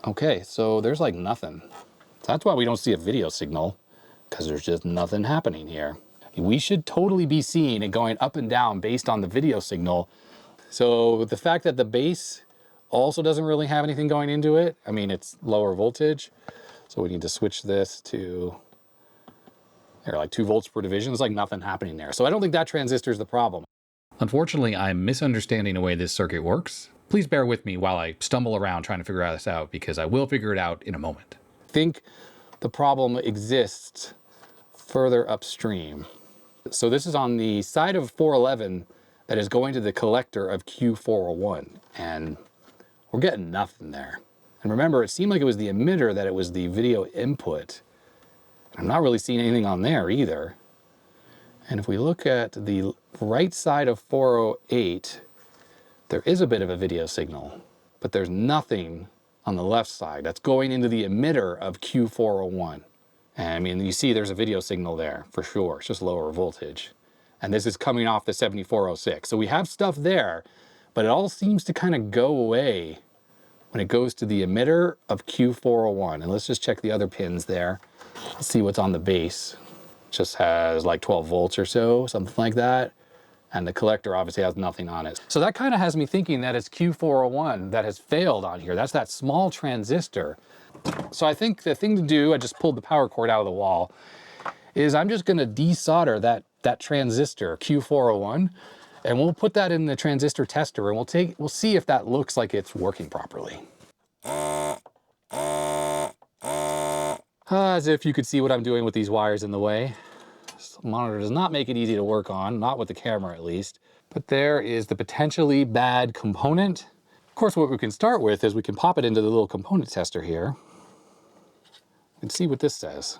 Okay, so there's like nothing. So that's why we don't see a video signal, because there's just nothing happening here. We should totally be seeing it going up and down based on the video signal. So the fact that the base also doesn't really have anything going into it, I mean, it's lower voltage. So we need to switch this to, like 2 volts per division. There's like nothing happening there. So I don't think that transistor is the problem. Unfortunately, I'm misunderstanding the way this circuit works. Please bear with me while I stumble around trying to figure this out, because I will figure it out in a moment. I think the problem exists further upstream. So this is on the side of 411 that is going to the collector of Q401, and we're getting nothing there. And remember, it seemed like it was the emitter that it was the video input. I'm not really seeing anything on there either. And if we look at the right side of 408, there is a bit of a video signal, but there's nothing on the left side that's going into the emitter of Q401. And I mean, you see there's a video signal there for sure. It's just lower voltage. And this is coming off the 7406. So we have stuff there, but it all seems to kind of go away when it goes to the emitter of Q401. And let's just check the other pins there. Let's see what's on the base. Just has like 12 volts or so, something like that. And the collector obviously has nothing on it. So that kind of has me thinking that it's Q401 that has failed on here. That's that small transistor. So I think the thing to do, I just pulled the power cord out of the wall, is I'm just gonna desolder that transistor, Q401, and we'll put that in the transistor tester and we'll see if that looks like it's working properly. As if you could see what I'm doing with these wires in the way. This monitor does not make it easy to work on, not with the camera at least. But there is the potentially bad component. Of course, what we can start with is we can pop it into the little component tester here and see what this says.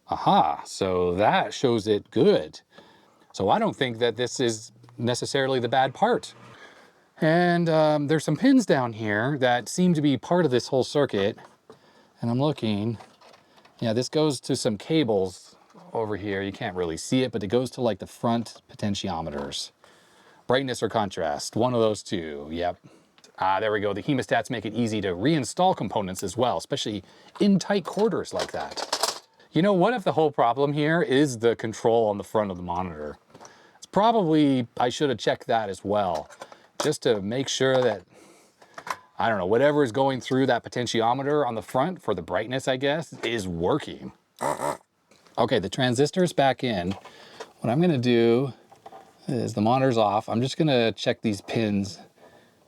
Aha, so that shows it good. So I don't think that this is necessarily the bad part. And there's some pins down here that seem to be part of this whole circuit. And I'm looking, yeah, this goes to some cables over here. You can't really see it, but it goes to like the front potentiometers. Brightness or contrast, one of those two, yep. There we go, the hemostats make it easy to reinstall components as well, especially in tight quarters like that. You know, what if the whole problem here is the control on the front of the monitor? It's probably, I should have checked that as well, just to make sure that, I don't know, whatever is going through that potentiometer on the front for the brightness, I guess, is working. Okay, the transistor's back in. What I'm gonna do is the monitor's off. I'm just gonna check these pins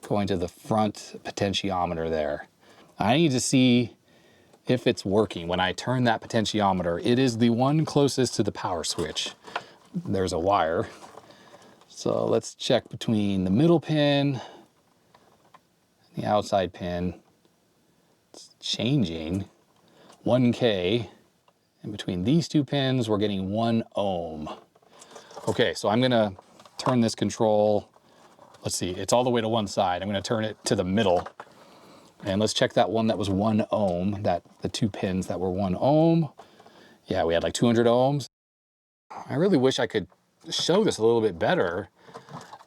going to the front potentiometer there. I need to see if it's working. When I turn that potentiometer, it is the one closest to the power switch. There's a wire. So let's check between the middle pin, the outside pin. It's changing 1K. And between these two pins, we're getting 1 ohm. Okay, so I'm gonna turn this control. Let's see, it's all the way to one side. I'm gonna turn it to the middle. And let's check that one that was 1 ohm, the two pins that were 1 ohm. Yeah, we had like 200 ohms. I really wish I could show this a little bit better.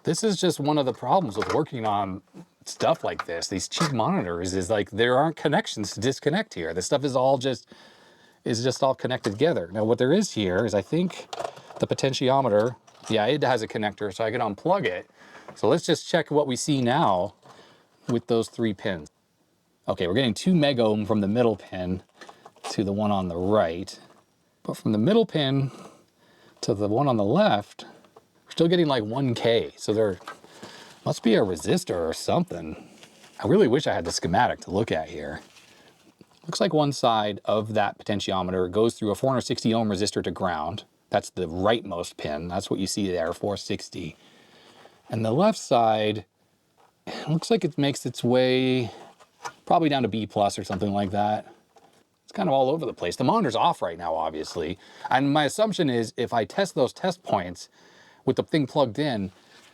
This is just one of the problems with working on stuff like this. These cheap monitors is like, there aren't connections to disconnect here. This stuff is all just all connected together. Now what there is here is, I think the potentiometer, yeah, it has a connector, so I can unplug it. So let's just check what we see now with those 3 pins. Okay, we're getting 2 megohm from the middle pin to the one on the right. But from the middle pin to the one on the left, we're still getting like 1K. So there must be a resistor or something. I really wish I had the schematic to look at here. Looks like one side of that potentiometer goes through a 460 ohm resistor to ground. That's the rightmost pin. That's what you see there, 460. And the left side, it looks like it makes its way probably down to B+ or something like that. It's kind of all over the place. The monitor's off right now, obviously. And my assumption is if I test those test points with the thing plugged in,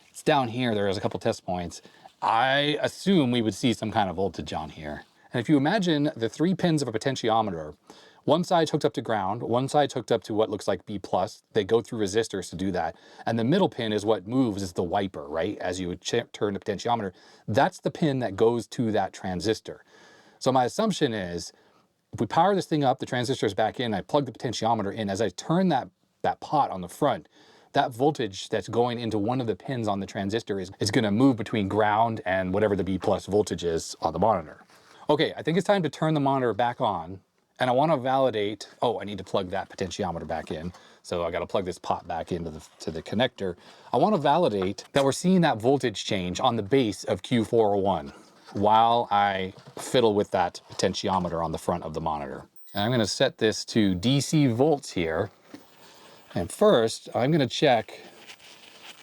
it's down here, there's a couple test points. I assume we would see some kind of voltage on here. And if you imagine the 3 pins of a potentiometer, one side's hooked up to ground, one side's hooked up to what looks like B+. They go through resistors to do that. And the middle pin is what moves, is the wiper, right? As you would turn the potentiometer, that's the pin that goes to that transistor. So my assumption is, if we power this thing up, the transistor is back in, I plug the potentiometer in, as I turn that pot on the front, that voltage that's going into one of the pins on the transistor is gonna move between ground and whatever the B+ voltage is on the monitor. Okay, I think it's time to turn the monitor back on. And I want to validate, oh, I need to plug that potentiometer back in. So I got to plug this pot back into the connector. I want to validate that we're seeing that voltage change on the base of Q401 while I fiddle with that potentiometer on the front of the monitor. And I'm going to set this to DC volts here. And first, I'm going to check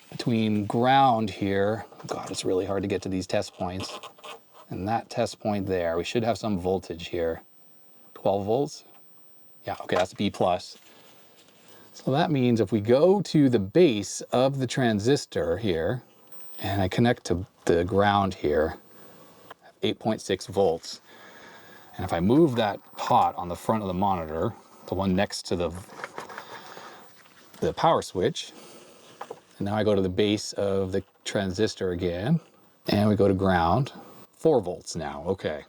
between ground here. God, it's really hard to get to these test points. And that test point there, we should have some voltage here. 12 volts. Yeah, okay, that's B plus. So that means if we go to the base of the transistor here, and I connect to the ground here, 8.6 volts. And if I move that pot on the front of the monitor, the one next to the power switch, and now I go to the base of the transistor again, and we go to ground, 4 volts now, okay.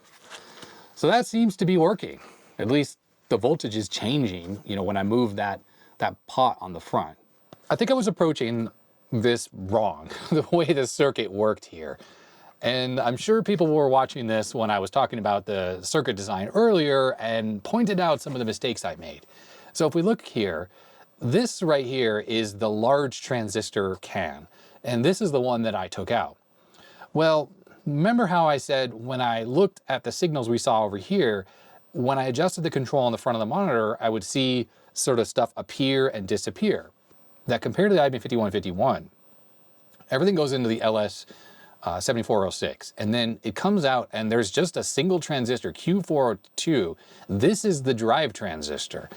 So that seems to be working. At least the voltage is changing, you know, when I move that pot on the front. I think I was approaching this wrong, the way the circuit worked here. And I'm sure people were watching this when I was talking about the circuit design earlier and pointed out some of the mistakes I made. So if we look here, this right here is the large transistor can, and this is the one that I took out. Well, remember how I said when I looked at the signals we saw over here, when I adjusted the control on the front of the monitor, I would see sort of stuff appear and disappear. That compared to the IBM 5151, everything goes into the LS 7406, and then it comes out and there's just a single transistor, Q402. This is the drive transistor.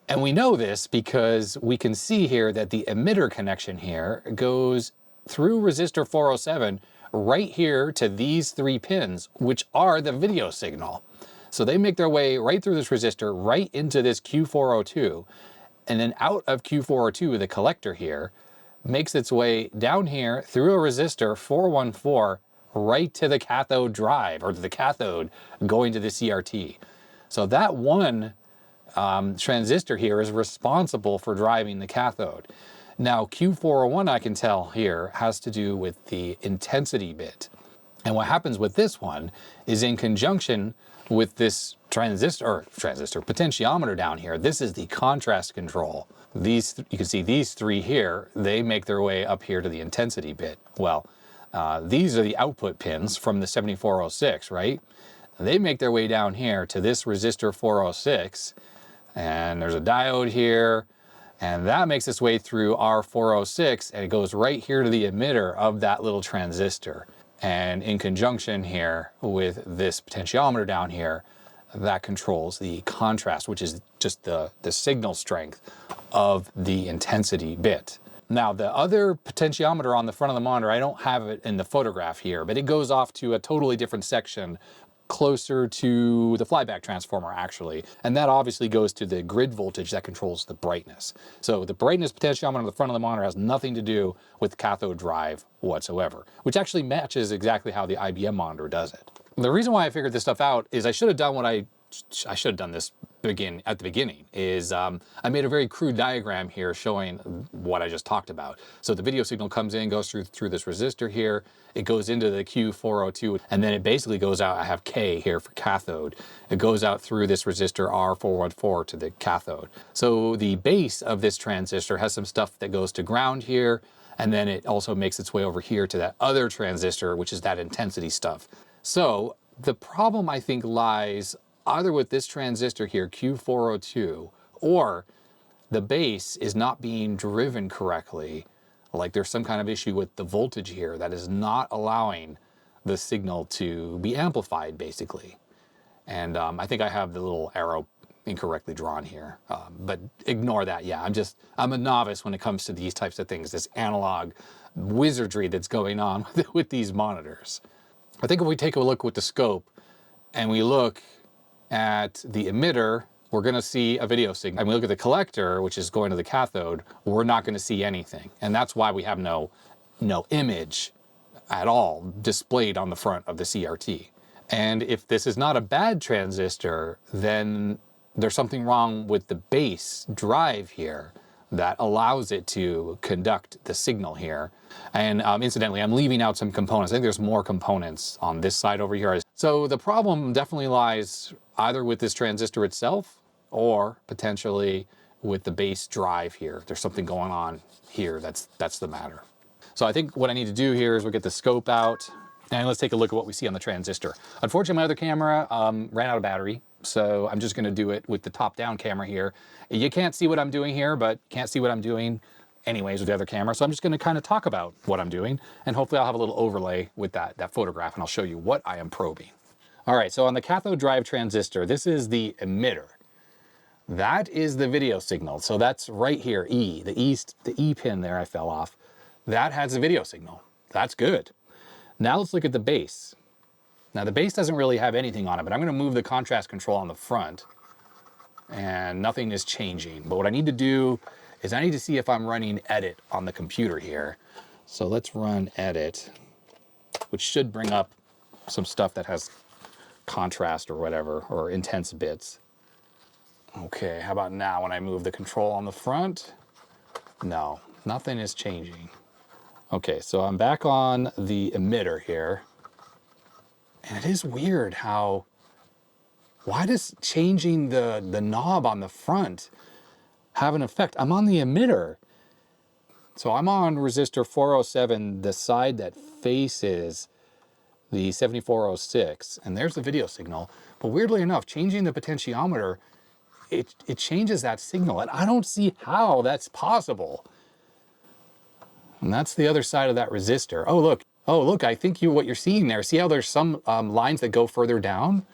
And we know this because we can see here that the emitter connection here goes through resistor 407 right here to these 3 pins, which are the video signal. So they make their way right through this resistor, right into this Q402, and then out of Q402, the collector here, makes its way down here through a resistor 414 right to the cathode drive, or to the cathode going to the CRT. So that one transistor here is responsible for driving the cathode. Now Q401, I can tell here, has to do with the intensity bit. And what happens with this one is in conjunction with this potentiometer down here, this is the contrast control. These, you can see these 3 here, they make their way up here to the intensity bit. Well, these are the output pins from the 7406, right? They make their way down here to this resistor 406, and there's a diode here, and that makes its way through R406, and it goes right here to the emitter of that little transistor. And in conjunction here with this potentiometer down here, that controls the contrast, which is just the signal strength of the intensity bit. Now, the other potentiometer on the front of the monitor, I don't have it in the photograph here, but it goes off to a totally different section closer to the flyback transformer, actually. And that obviously goes to the grid voltage that controls the brightness. So the brightness potentiometer on the front of the monitor has nothing to do with cathode drive whatsoever, which actually matches exactly how the IBM monitor does it. The reason why I figured this stuff out is I should have done what I should have done this at the beginning, is I made a very crude diagram here showing what I just talked about. So the video signal comes in, goes through this resistor here, it goes into the Q402, and then it basically goes out. I have K here for cathode. It goes out through this resistor R414 to the cathode. So the base of this transistor has some stuff that goes to ground here, and then it also makes its way over here to that other transistor, which is that intensity stuff. So the problem, I think, lies either with this transistor here, Q402, or the base is not being driven correctly. Like there's some kind of issue with the voltage here that is not allowing the signal to be amplified, basically. And I think I have the little arrow incorrectly drawn here, but ignore that. Yeah, I'm a novice when it comes to these types of things, this analog wizardry that's going on with these monitors. I think if we take a look with the scope and we look at the emitter, we're going to see a video signal. And we look at the collector, which is going to the cathode, we're not going to see anything. And that's why we have no image at all displayed on the front of the CRT. And if this is not a bad transistor, then there's something wrong with the base drive here that allows it to conduct the signal here. And incidentally, I'm leaving out some components. I think there's more components on this side over here. So the problem definitely lies either with this transistor itself or potentially with the base drive here. There's something going on here that's the matter. So I think what I need to do here is we'll get the scope out and let's take a look at what we see on the transistor. Unfortunately, my other camera ran out of battery, so I'm just going to do it with the top-down camera here. You can't see what I'm doing here, but can't see what I'm doing anyways with the other camera. So I'm just going to kind of talk about what I'm doing, and hopefully I'll have a little overlay with that photograph, and I'll show you what I am probing. All right, so on the cathode drive transistor, this is the emitter. That is the video signal. So that's right here, E, the E pin there I fell off. That has a video signal. That's good. Now let's look at the base. Now the base doesn't really have anything on it, but I'm gonna move the contrast control on the front and nothing is changing. But what I need to do is I need to see if I'm running edit on the computer here. So let's run edit, which should bring up some stuff that has contrast or whatever, or intense bits. Okay, how about now when I move the control on the front? No, nothing is changing. Okay, so I'm back on the emitter here. And it is weird how, why does changing the knob on the front have an effect? I'm on the emitter. So I'm on resistor 407, the side that faces the 7406, and there's the video signal. But weirdly enough, changing the potentiometer, it changes that signal, and I don't see how that's possible. And that's the other side of that resistor. Oh look, I think what you're seeing there, see how there's some lines that go further down?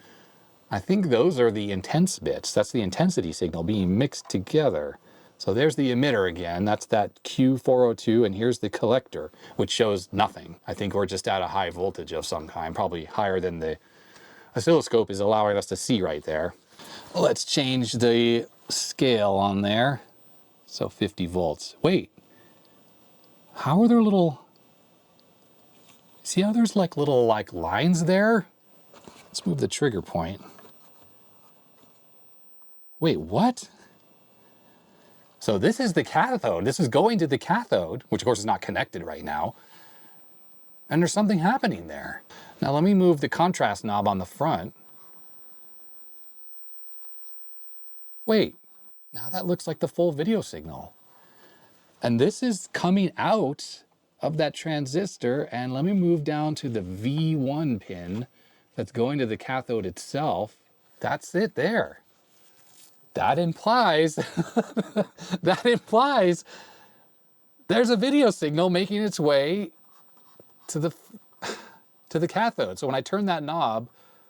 I think those are the intense bits. That's the intensity signal being mixed together. So there's the emitter again, that's that Q402, and here's the collector, which shows nothing. I think we're just at a high voltage of some kind, probably higher than the oscilloscope is allowing us to see right there. Let's change the scale on there. So 50 volts. Wait, how are there little, see how there's like little lines there? Let's move the trigger point. Wait, what? So this is the cathode. This is going to the cathode, which of course is not connected right now. And there's something happening there. Now let me move the contrast knob on the front. Wait, now that looks like the full video signal. And this is coming out of that transistor. And let me move down to the V1 pin that's going to the cathode itself. That's it there. That implies, that implies there's a video signal making its way to the cathode. So when I turn that knob,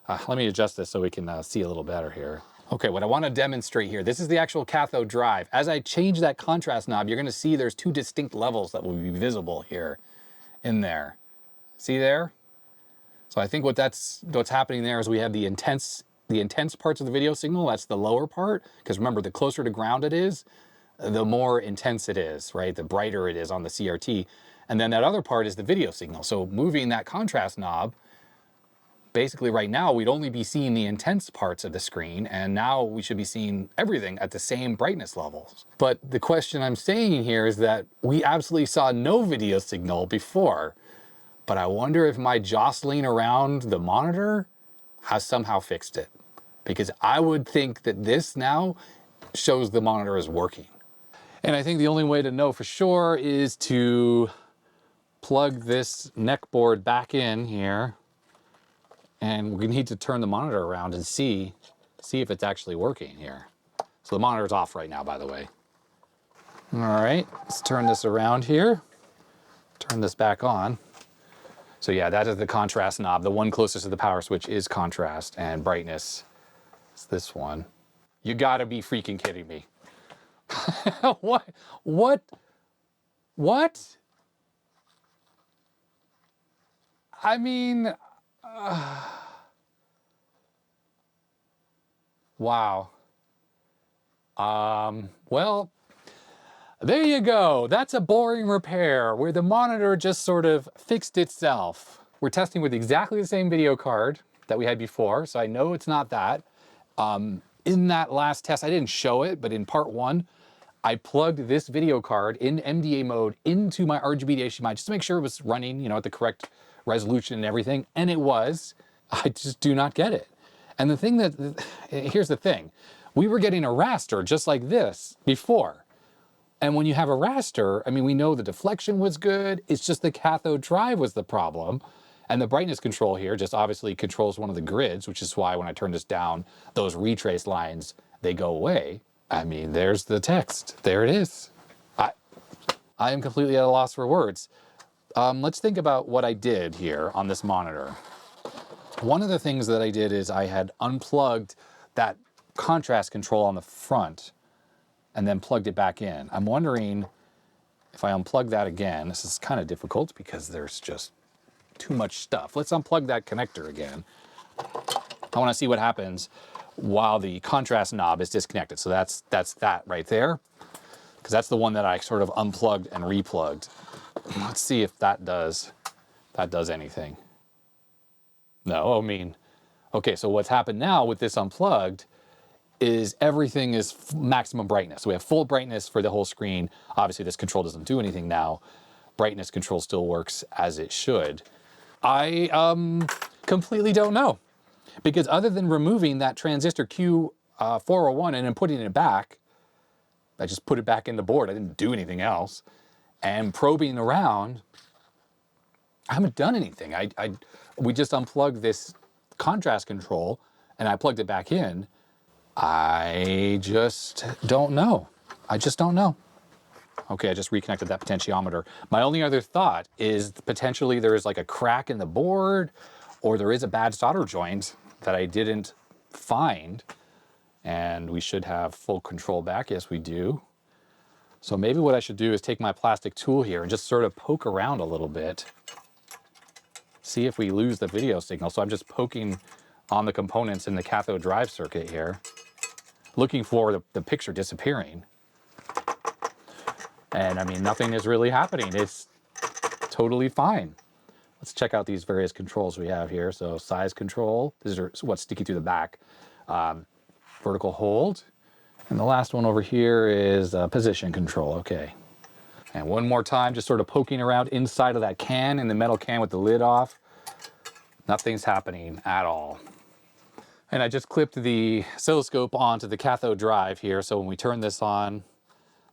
let me adjust this so we can see a little better here. Okay, what I want to demonstrate here, this is the actual cathode drive. As I change that contrast knob, you're going to see there's two distinct levels that will be visible here in there. See there? So I think what's happening there is we have the intense parts of the video signal, that's the lower part, because remember, the closer to ground it is, the more intense it is, right? The brighter it is on the CRT. And then that other part is the video signal. So moving that contrast knob, basically right now, we'd only be seeing the intense parts of the screen, and now we should be seeing everything at the same brightness levels. But the question I'm saying here is that we absolutely saw no video signal before, but I wonder if my jostling around the monitor has somehow fixed it. Because I would think that this now shows the monitor is working. And I think the only way to know for sure is to plug this neck board back in here, and we need to turn the monitor around and see if it's actually working here. So the monitor's off right now, by the way. All right, let's turn this around here. Turn this back on. So yeah, that is the contrast knob. The one closest to the power switch is contrast, and brightness is this one. You gotta be freaking kidding me. What? I mean, wow. Well, there you go. That's a boring repair where the monitor just sort of fixed itself. We're testing with exactly the same video card that we had before, so I know it's not that. In that last test, I didn't show it, but in part one, I plugged this video card in MDA mode into my RGB HDMI just to make sure it was running, you know, at the correct resolution and everything, and it was. I just do not get it. And the thing here's the thing. We were getting a raster just like this before. And when you have a raster, I mean, we know the deflection was good, it's just the cathode drive was the problem. And the brightness control here just obviously controls one of the grids, which is why when I turn this down, those retrace lines, they go away. I mean, there's the text. There it is. I am completely at a loss for words. Let's think about what I did here on this monitor. One of the things that I did is I had unplugged that contrast control on the front and then plugged it back in. I'm wondering if I unplug that again. This is kind of difficult because there's just too much stuff. Let's unplug that connector again. I want to see what happens while the contrast knob is disconnected. So that's that right there, because that's the one that I sort of unplugged and replugged. Let's see if that does anything. No, I mean, okay, so what's happened now with this unplugged is everything is maximum brightness. So we have full brightness for the whole screen. Obviously this control doesn't do anything now. Brightness control still works as it should. I completely don't know, because other than removing that transistor Q401 and then putting it back, I just put it back in the board. I didn't do anything else. And probing around, I haven't done anything. We just unplugged this contrast control and I plugged it back in. I just don't know. I just don't know. Okay, I just reconnected that potentiometer. My only other thought is potentially there is like a crack in the board, or there is a bad solder joint that I didn't find, and we should have full control back. Yes, we do. So maybe what I should do is take my plastic tool here and just sort of poke around a little bit, see if we lose the video signal. So I'm just poking on the components in the cathode drive circuit here, looking for the picture disappearing. And I mean, nothing is really happening. It's totally fine. Let's check out these various controls we have here. So size control, these are what's sticky through the back. Vertical hold. And the last one over here is position control, okay. And one more time, just sort of poking around inside of that can, in the metal can with the lid off. Nothing's happening at all. And I just clipped the oscilloscope onto the cathode drive here. So when we turn this on,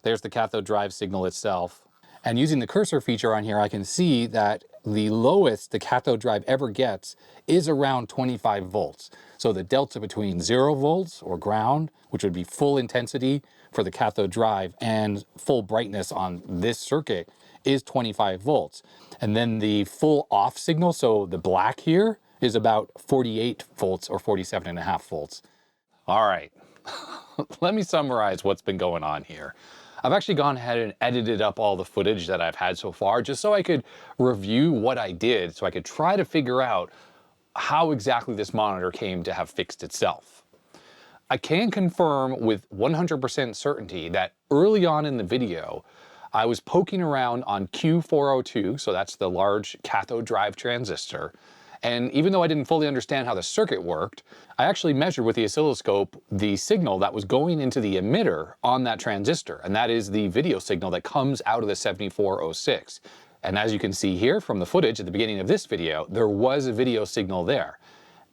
there's the cathode drive signal itself. And using the cursor feature on here, I can see that the lowest the cathode drive ever gets is around 25 volts. So the delta between 0 volts or ground, which would be full intensity for the cathode drive, and full brightness on this circuit is 25 volts. And then the full off signal, so the black here, is about 48 volts or 47.5 volts. All right, let me summarize what's been going on here. I've actually gone ahead and edited up all the footage that I've had so far, just so I could review what I did, so I could try to figure out how exactly this monitor came to have fixed itself. I can confirm with 100% certainty that early on in the video, I was poking around on Q402, so that's the large cathode drive transistor, and even though I didn't fully understand how the circuit worked, I actually measured with the oscilloscope the signal that was going into the emitter on that transistor, and that is the video signal that comes out of the 7406. And as you can see here from the footage at the beginning of this video, there was a video signal there.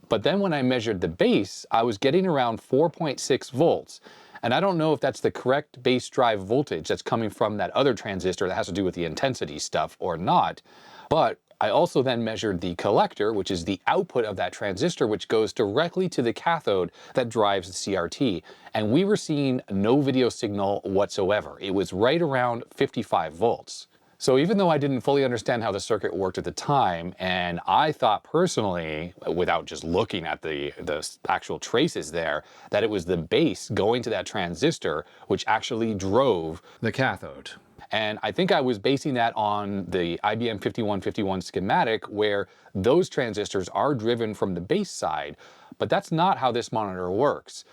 But then when I measured the base, I was getting around 4.6 volts. And I don't know if that's the correct base drive voltage that's coming from that other transistor that has to do with the intensity stuff or not. But I also then measured the collector, which is the output of that transistor, which goes directly to the cathode that drives the CRT. And we were seeing no video signal whatsoever. It was right around 55 volts. So even though I didn't fully understand how the circuit worked at the time, and I thought personally, without just looking at the actual traces there, that it was the base going to that transistor which actually drove the cathode. And I think I was basing that on the IBM 5151 schematic, where those transistors are driven from the base side, but that's not how this monitor works.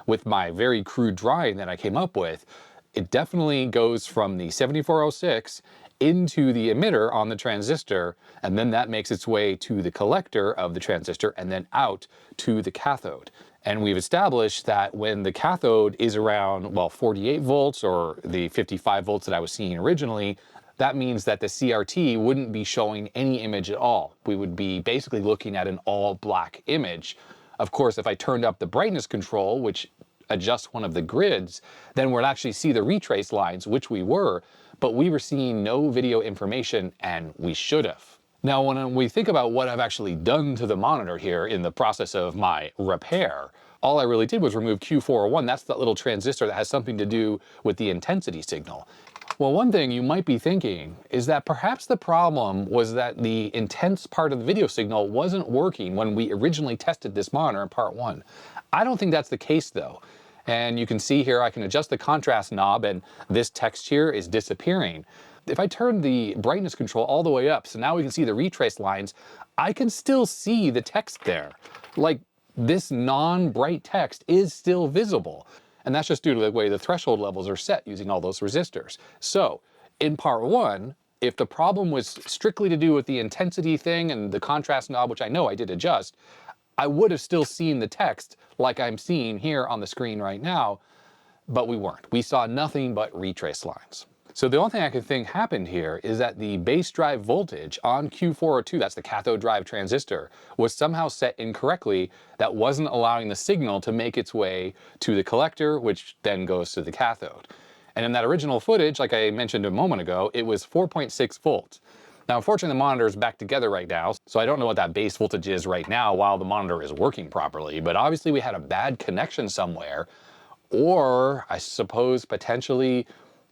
With my very crude drawing that I came up with, it definitely goes from the 7406 into the emitter on the transistor, and then that makes its way to the collector of the transistor and then out to the cathode. And we've established that when the cathode is around, well, 48 volts or the 55 volts that I was seeing originally, that means that the CRT wouldn't be showing any image at all. We would be basically looking at an all black image. Of course, if I turned up the brightness control, which adjusts one of the grids, then we'll actually see the retrace lines, which we were, but we were seeing no video information, and we should have. Now, when we think about what I've actually done to the monitor here in the process of my repair, all I really did was remove Q401. That's that little transistor that has something to do with the intensity signal. Well, one thing you might be thinking is that perhaps the problem was that the intense part of the video signal wasn't working when we originally tested this monitor in part 1. I don't think that's the case though. And you can see here I can adjust the contrast knob and this text here is disappearing. If I turn the brightness control all the way up, so now we can see the retrace lines, I can still see the text there. Like, this non-bright text is still visible. And that's just due to the way the threshold levels are set using all those resistors. So in part 1, if the problem was strictly to do with the intensity thing and the contrast knob, which I know I did adjust, I would have still seen the text like I'm seeing here on the screen right now, but we weren't. We saw nothing but retrace lines. So the only thing I could think happened here is that the base drive voltage on Q402, that's the cathode drive transistor, was somehow set incorrectly that wasn't allowing the signal to make its way to the collector, which then goes to the cathode. And in that original footage, like I mentioned a moment ago, it was 4.6 volts. Now, unfortunately, the monitor is back together right now, so I don't know what that base voltage is right now while the monitor is working properly, but obviously we had a bad connection somewhere, or I suppose potentially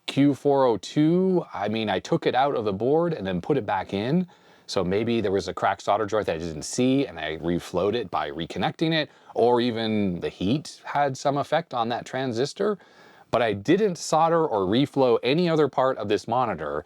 Q402, I mean, I took it out of the board and then put it back in, so maybe there was a cracked solder joint that I didn't see and I reflowed it by reconnecting it, or even the heat had some effect on that transistor, but I didn't solder or reflow any other part of this monitor.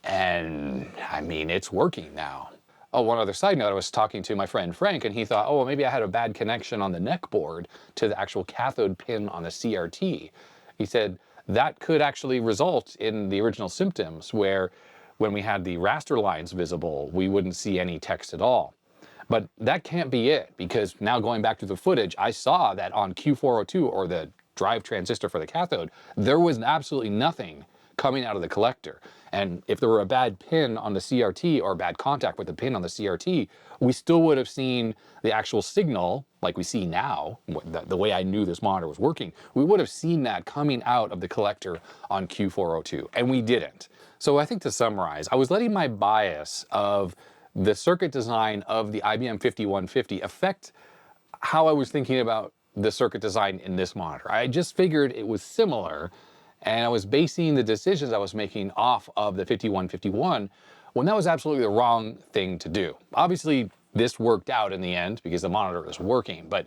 And I mean, it's working now. Oh, one other side note, I was talking to my friend Frank and he thought, oh, well, maybe I had a bad connection on the neck board to the actual cathode pin on the CRT. He said that could actually result in the original symptoms where when we had the raster lines visible, we wouldn't see any text at all. But that can't be it, because now going back to the footage, I saw that on Q402, or the drive transistor for the cathode, there was absolutely nothing coming out of the collector. And if there were a bad pin on the CRT or bad contact with the pin on the CRT, we still would have seen the actual signal like we see now, the way I knew this monitor was working, we would have seen that coming out of the collector on Q402, and we didn't. So I think to summarize, I was letting my bias of the circuit design of the IBM 5150 affect how I was thinking about the circuit design in this monitor. I just figured it was similar, and I was basing the decisions I was making off of the 5151 when that was absolutely the wrong thing to do. Obviously, this worked out in the end because the monitor was working, but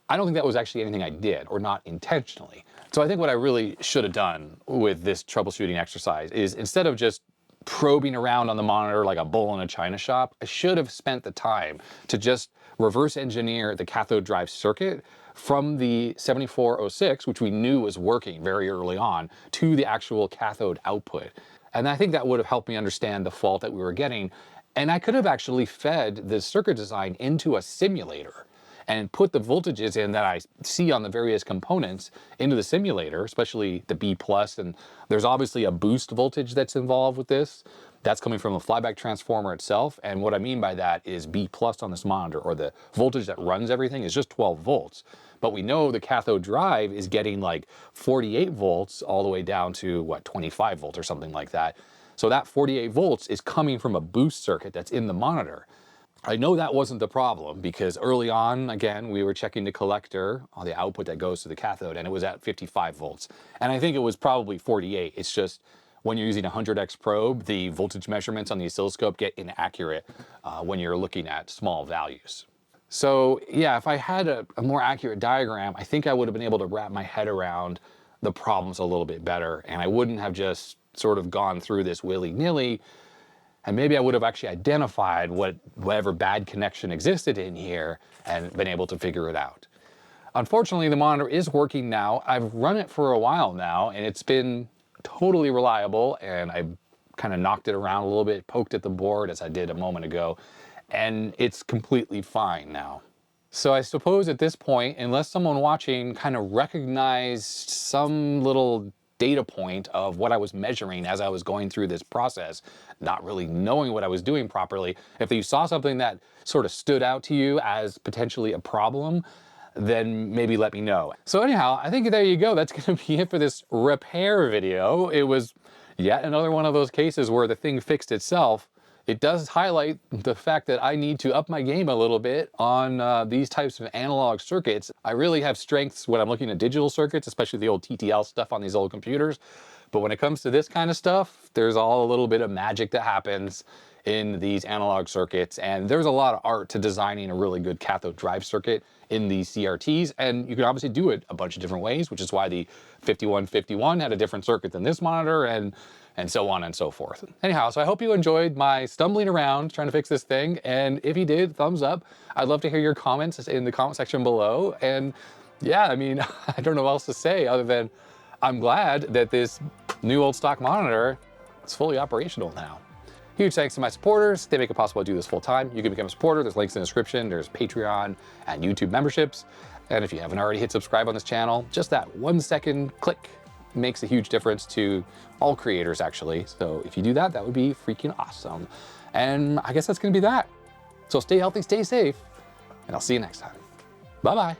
I don't think that was actually anything I did, or not intentionally. So I think what I really should have done with this troubleshooting exercise is, instead of just probing around on the monitor like a bull in a china shop, I should have spent the time to just reverse engineer the cathode drive circuit from the 7406, which we knew was working very early on, to the actual cathode output. And I think that would have helped me understand the fault that we were getting. And I could have actually fed the circuit design into a simulator and put the voltages in that I see on the various components into the simulator, especially the B+, and there's obviously a boost voltage that's involved with this. That's coming from the flyback transformer itself, and what I mean by that is B+ on this monitor, or the voltage that runs everything, is just 12 volts. But we know the cathode drive is getting like 48 volts all the way down to, what, 25 volts or something like that. So that 48 volts is coming from a boost circuit that's in the monitor. I know that wasn't the problem because early on, again, we were checking the collector on the output that goes to the cathode, and it was at 55 volts. And I think it was probably 48. It's just when you're using a 100x probe, the voltage measurements on the oscilloscope get inaccurate when you're looking at small values. So yeah, if I had a more accurate diagram, I think I would have been able to wrap my head around the problems a little bit better, and I wouldn't have just sort of gone through this willy-nilly. And maybe I would have actually identified whatever bad connection existed in here and been able to figure it out. Unfortunately, the monitor is working now. I've run it for a while now, and it's been totally reliable, and I've kind of knocked it around a little bit, poked at the board as I did a moment ago, and it's completely fine now. So I suppose at this point, unless someone watching kind of recognized some little data point of what I was measuring as I was going through this process, not really knowing what I was doing properly, if you saw something that sort of stood out to you as potentially a problem, then maybe let me know. So anyhow, I think there you go. That's going to be it for this repair video. It was yet another one of those cases where the thing fixed itself. It does highlight the fact that I need to up my game a little bit on these types of analog circuits. I really have strengths when I'm looking at digital circuits, especially the old TTL stuff on these old computers. But when it comes to this kind of stuff, there's all a little bit of magic that happens in these analog circuits, and there's a lot of art to designing a really good cathode drive circuit in these CRTs, and you can obviously do it a bunch of different ways, which is why the 5151 had a different circuit than this monitor, and so on and so forth. Anyhow, so I hope you enjoyed my stumbling around trying to fix this thing, and if you did, thumbs up. I'd love to hear your comments in the comment section below, and yeah, I mean, I don't know what else to say other than I'm glad that this new old stock monitor is fully operational now. Huge thanks to my supporters. They make it possible to do this full time. You can become a supporter. There's links in the description. There's Patreon and YouTube memberships. And if you haven't already hit subscribe on this channel, just that 1-second click makes a huge difference to all creators, actually. So if you do that, that would be freaking awesome. And I guess that's gonna be that. So stay healthy, stay safe, and I'll see you next time. Bye-bye.